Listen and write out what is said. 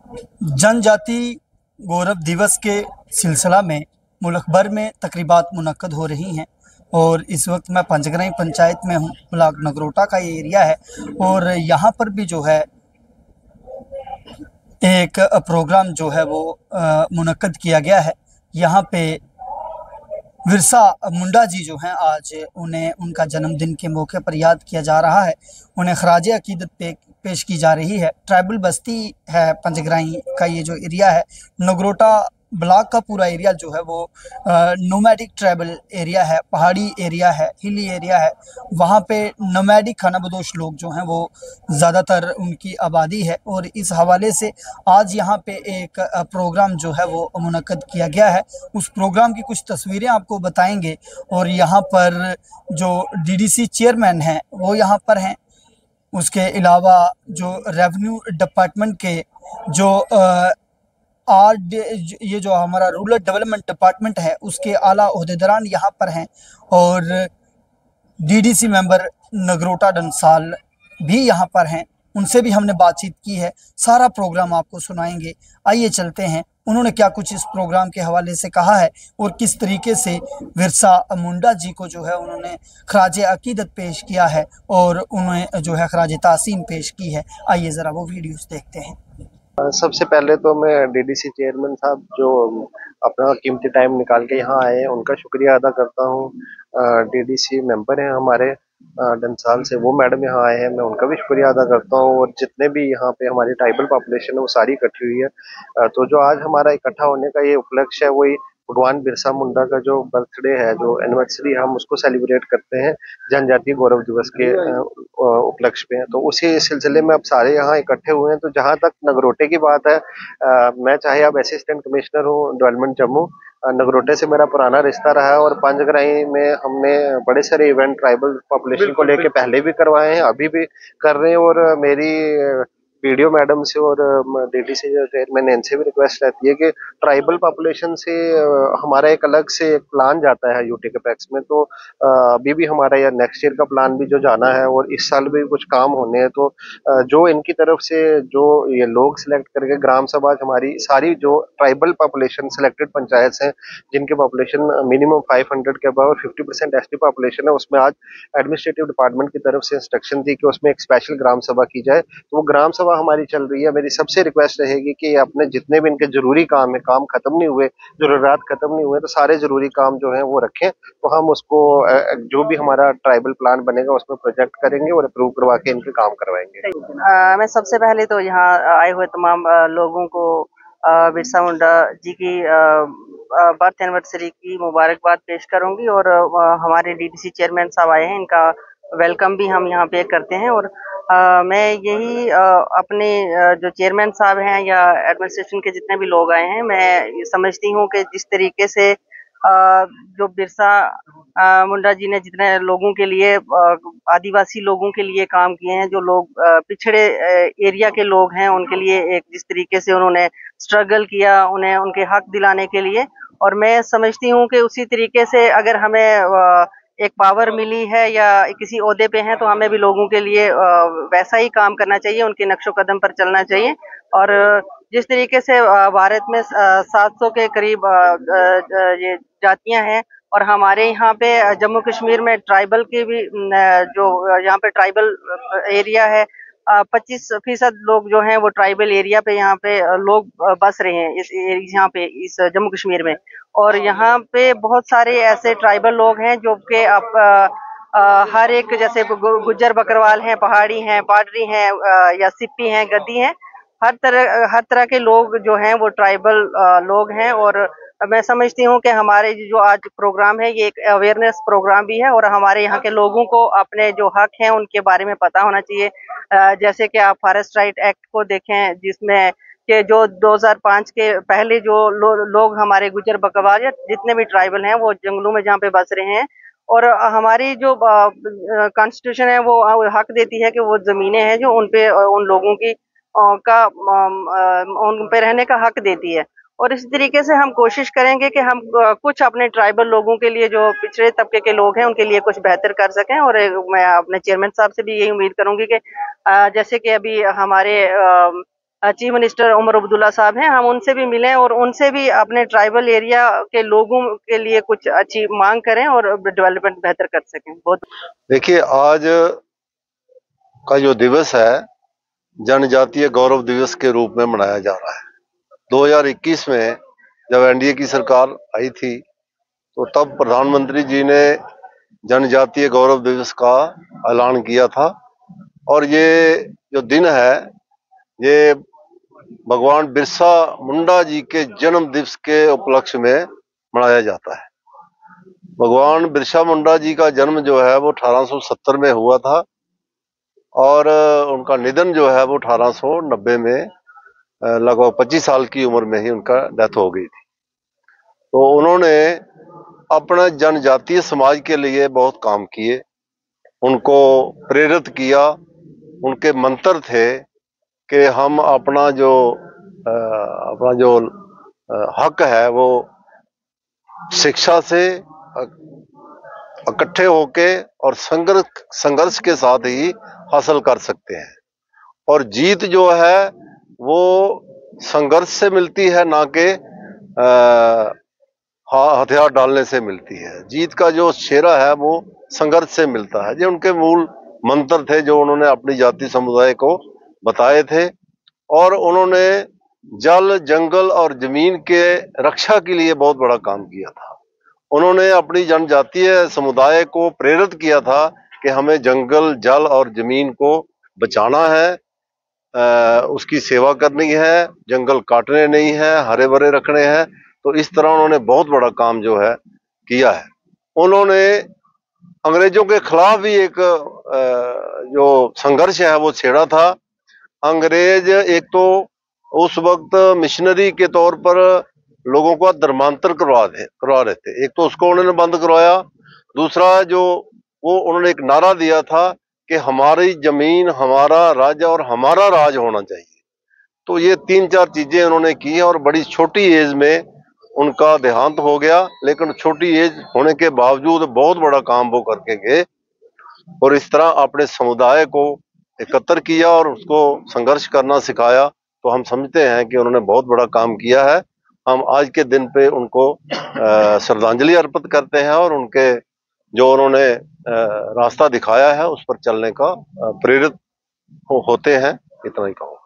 जनजाति गौरव दिवस के सिलसिला में मुल्क भर में तकरीबात मुनक्कद हो रही हैं और इस वक्त मैं पंचग्राही पंचायत में हूँ। ब्लॉक नगरोटा का ये एरिया है और यहाँ पर भी जो है एक प्रोग्राम जो है वो मुनक्कद किया गया है। यहाँ पे बिरसा मुंडा जी जो हैं, आज उन्हें उनका जन्मदिन के मौके पर याद किया जा रहा है। उन्हें खराज अकीदत पेश की जा रही है। ट्राइबल बस्ती है पंचग्राही का ये जो एरिया है, नगरोटा ब्लॉक का पूरा एरिया जो है वो नोमैडिक ट्राइबल एरिया है, पहाड़ी एरिया है, हिली एरिया है। वहाँ पे नोमैडिक खानाबदोश लोग जो हैं वो ज़्यादातर उनकी आबादी है और इस हवाले से आज यहाँ पे एक प्रोग्राम जो है वो मुनक्कद किया गया है। उस प्रोग्राम की कुछ तस्वीरें आपको बताएंगे और यहाँ पर जो डीडीसी चेयरमैन हैं वो यहाँ पर हैं। उसके अलावा जो रेवेन्यू डिपार्टमेंट के जो ये जो हमारा रूरल डेवलपमेंट डिपार्टमेंट है उसके आला ओहदेदारान यहाँ पर हैं और डीडीसी मेंबर नगरोटा डंसाल भी यहाँ पर हैं। उनसे भी हमने बातचीत की है। सारा प्रोग्राम आपको सुनाएंगे। आइए चलते हैं, उन्होंने क्या कुछ इस प्रोग्राम के हवाले से कहा है और किस तरीके से बिरसा मुंडा जी को जो है उन्होंने खराज अकीदत पेश किया है और उन्हें जो है खराज तासीम पेश की है। आइए ज़रा वो वीडियोस देखते हैं। सबसे पहले तो मैं डीडीसी चेयरमैन साहब जो अपना कीमती टाइम निकाल के यहाँ आए हैं उनका शुक्रिया अदा करता हूँ। डीडीसी मेंबर हैं हमारे डंसाल से, वो मैडम यहाँ आए हैं, मैं उनका भी शुक्रिया अदा करता हूँ। और जितने भी यहाँ पे हमारी ट्राइबल पॉपुलेशन है वो सारी इकट्ठी हुई है। तो जो आज हमारा इकट्ठा होने का ये उपलक्ष्य है वही भगवान बिरसा मुंडा का जो बर्थडे है, जो एनिवर्सरी, हम उसको सेलिब्रेट करते हैं जनजातीय गौरव दिवस के उपलक्ष्य पे। तो उसी सिलसिले में अब सारे यहाँ इकट्ठे हुए हैं। तो जहाँ तक नगरोटे की बात है, मैं चाहे अब असिस्टेंट कमिश्नर हूँ डेवलपमेंट जम्मू, नगरोटे से मेरा पुराना रिश्ता रहा है और पंचग्राही में हमने बड़े सारे इवेंट ट्राइबल पॉपुलेशन को लेके पहले भी करवाए हैं, अभी भी कर रहे हैं। और मेरी वीडियो मैडम से और डीडीसी चेयरमैन इनसे भी रिक्वेस्ट रहती है कि ट्राइबल पॉपुलेशन से हमारा एक अलग से एक प्लान जाता है यूटी के पैक्स में। तो अभी भी हमारा यार नेक्स्ट ईयर का प्लान भी जो जाना है और इस साल भी कुछ काम होने हैं। तो जो इनकी तरफ से जो ये लोग सिलेक्ट करके ग्राम सभा हमारी सारी जो ट्राइबल पॉपुलेशन सिलेक्टेड पंचायत हैं जिनकी पॉपुलेशन मिनिमम 500 के अबव और 50% एसटी पॉपुलेशन है, उसमें आज एडमिनिस्ट्रेटिव डिपार्टमेंट की तरफ से इंस्ट्रक्शन थी कि उसमें एक स्पेशल ग्राम सभा की जाए। तो वो ग्राम सभा हमारी चल रही है। मेरी सबसे रिक्वेस्ट रहेगी कि अपने जितने भी इनके जरूरी काम है, काम खत्म नहीं हुए, जरूरत खत्म नहीं हुए, तो सारे जरूरी काम जो है वो रखें। तो हम उसको जो भी हमारा ट्राइबल प्लान बनेगा उसमें प्रोजेक्ट करेंगे और अप्रूव करवा के इनके काम करवाएंगे। मैं सबसे पहले तो यहाँ आए हुए तमाम लोगों को बिरसा मुंडा जी की बर्थ एनिवर्सरी की मुबारकबाद पेश करूंगी और हमारे डीडीसी चेयरमैन साहब आए हैं, इनका वेलकम भी हम यहाँ पे करते हैं। और मैं यही अपने जो चेयरमैन साहब हैं या एडमिनिस्ट्रेशन के जितने भी लोग आए हैं, मैं ये समझती हूँ कि जिस तरीके से जो बिरसा मुंडा जी ने जितने लोगों के लिए आदिवासी लोगों के लिए काम किए हैं, जो लोग पिछड़े एरिया के लोग हैं, उनके लिए एक जिस तरीके से उन्होंने स्ट्रगल किया उन्हें उनके हक दिलाने के लिए, और मैं समझती हूँ कि उसी तरीके से अगर हमें एक पावर मिली है या किसी ओहदे पे हैं तो हमें भी लोगों के लिए वैसा ही काम करना चाहिए, उनके नक्शो कदम पर चलना चाहिए। और जिस तरीके से भारत में 700 के करीब ये जातियां हैं और हमारे यहाँ पे जम्मू कश्मीर में ट्राइबल के भी जो यहाँ पे ट्राइबल एरिया है, 25% लोग जो हैं वो ट्राइबल एरिया पे यहाँ पे लोग बस रहे हैं इस यहाँ पे इस जम्मू कश्मीर में। और यहाँ पे बहुत सारे ऐसे ट्राइबल लोग हैं जो कि आप हर एक, जैसे गुज्जर बकरवाल हैं, पहाड़ी हैं, पाडरी हैं, या सिप्पी हैं, गद्दी हैं, हर तरह के लोग जो हैं वो ट्राइबल लोग हैं। और मैं समझती हूँ कि हमारे जो आज प्रोग्राम है ये एक अवेयरनेस प्रोग्राम भी है और हमारे यहाँ के लोगों को अपने जो हक हैं उनके बारे में पता होना चाहिए। जैसे कि आप फॉरेस्ट राइट एक्ट को देखें, जिसमें कि जो 2005 के पहले जो लोग हमारे गुज्जर बकरवाल या जितने भी ट्राइबल हैं वो जंगलों में जहाँ पे बस रहे हैं, और हमारी जो कॉन्स्टिट्यूशन है वो हक देती है कि वो जमीनें हैं जो उन पे उन लोगों की का उन पे रहने का हक देती है। और इस तरीके से हम कोशिश करेंगे कि हम कुछ अपने ट्राइबल लोगों के लिए, जो पिछड़े तबके के लोग हैं, उनके लिए कुछ बेहतर कर सकें। और मैं अपने चेयरमैन साहब से भी यही उम्मीद करूंगी कि जैसे कि अभी हमारे चीफ मिनिस्टर उमर अब्दुल्ला साहब हैं, हम उनसे भी मिलें और उनसे भी अपने ट्राइबल एरिया के लोगों के लिए कुछ अच्छी मांग करें और डेवलपमेंट बेहतर कर सकें। बहुत देखिए, आज का जो दिवस है जनजातीय गौरव दिवस के रूप में मनाया जा रहा है। 2021 में जब एनडीए की सरकार आई थी तो तब प्रधानमंत्री जी ने जनजातीय गौरव दिवस का ऐलान किया था और ये जो दिन है ये भगवान बिरसा मुंडा जी के जन्म दिवस के उपलक्ष्य में मनाया जाता है। भगवान बिरसा मुंडा जी का जन्म जो है वो 1870 में हुआ था और उनका निधन जो है वो 1890 में लगभग 25 साल की उम्र में ही उनका डेथ हो गई थी। तो उन्होंने अपने जनजातीय समाज के लिए बहुत काम किए, उनको प्रेरित किया। उनके मंत्र थे कि हम अपना जो हक है वो शिक्षा से इकट्ठे होके और संघर्ष के साथ ही हासिल कर सकते हैं और जीत जो है वो संघर्ष से मिलती है, ना कि हथियार डालने से मिलती है। जीत का जो शेरा है वो संघर्ष से मिलता है। ये उनके मूल मंत्र थे जो उन्होंने अपनी जाति समुदाय को बताए थे और उन्होंने जल, जंगल और जमीन के रक्षा के लिए बहुत बड़ा काम किया था। उन्होंने अपनी जनजातीय समुदाय को प्रेरित किया था कि हमें जंगल, जल और जमीन को बचाना है, उसकी सेवा करनी है, जंगल काटने नहीं है, हरे भरे रखने हैं। तो इस तरह उन्होंने बहुत बड़ा काम जो है किया है। उन्होंने अंग्रेजों के खिलाफ भी एक जो संघर्ष है वो छेड़ा था। अंग्रेज एक तो उस वक्त मिशनरी के तौर पर लोगों का धर्मांतर करवा रहे थे, एक तो उसको उन्होंने बंद करवाया। दूसरा जो वो उन्होंने एक नारा दिया था कि हमारी जमीन, हमारा राज्य और हमारा राज होना चाहिए। तो ये 3-4 चीजें उन्होंने की और बड़ी छोटी एज में उनका देहांत हो गया, लेकिन छोटी एज होने के बावजूद बहुत बड़ा काम वो करके गए और इस तरह अपने समुदाय को एकत्र किया और उसको संघर्ष करना सिखाया। तो हम समझते हैं कि उन्होंने बहुत बड़ा काम किया है। हम आज के दिन पे उनको श्रद्धांजलि अर्पित करते हैं और उनके जो उन्होंने रास्ता दिखाया है उस पर चलने का प्रेरित होते हैं। इतना ही कहूँ।